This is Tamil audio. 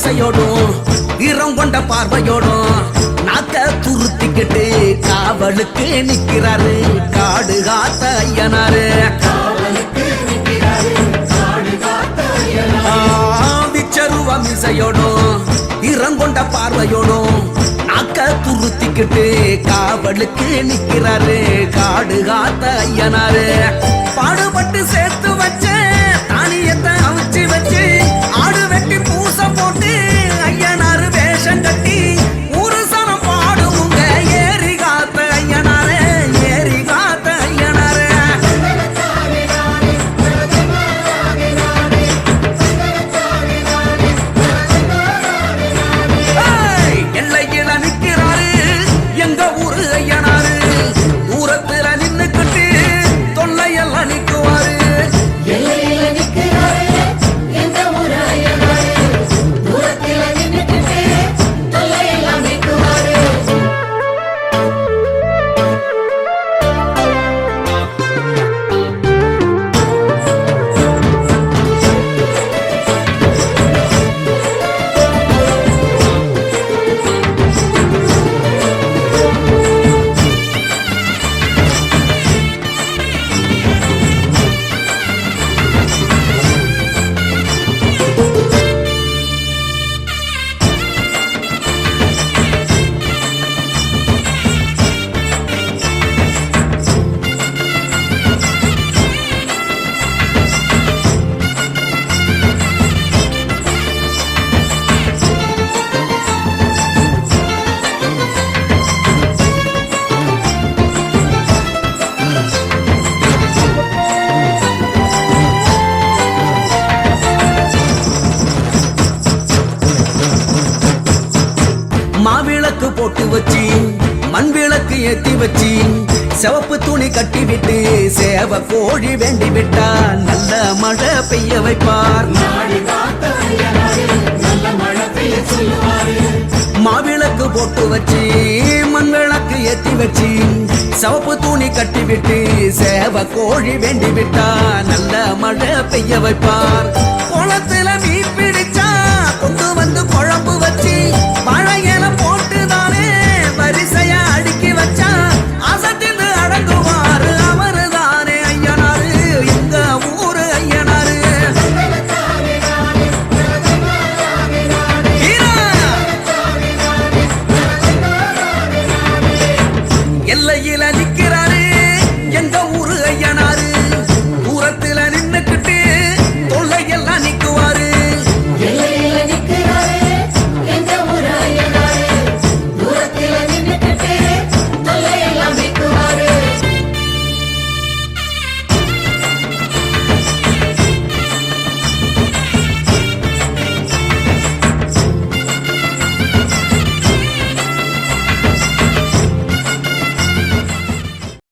மீசையோடும் வீரம் கொண்ட பார்வையோடும் நாக்க துருத்திக்கிட்டு காவலுக்கு நிக்கிறாரு காடு காத்த ஐயனாரு. விச்சருவ மீசையோடும் வீரம் கொண்ட பார்வையோடும் நாக்க துருத்திக்கிட்டு காவலுக்கு நிக்கிறாரு காடு காத்த ஐயனாரு. பாடுபட்டு சேர்த்து வச்ச தானியத்தை அவிச்சு வச்சு ஆடு வெட்டி பூச போட்டு ஐயனாரு வேஷம் கட்டி ஒரு சனம் பாடுங்க ஏறி காத்த ஐயனாரு ஏறி காத்த ஐயனாரு. எல்லையில நிக்கிறாரு எங்க ஊரு ஐயனாரு தூரத்துல நின்னுக்கிட்டு தொல்லையெல்லாம் நிக்குவாரு. மாவிளக்கு போட்டு வச்சு மண் விளக்கு ஏத்தி வச்சு சிவப்பு துணி கட்டி விட்டு சேவ கோழி வேண்டி விட்டா நல்ல மழை பெய்ய வைப்பார். மாவிளக்கு போட்டு வச்சு மண் விளக்கு ஏத்தி வச்சு சிவப்பு துணி கட்டி விட்டு சேவ கோழி வேண்டி விட்டா நல்ல மழை பெய்ய வைப்பார். குளத்து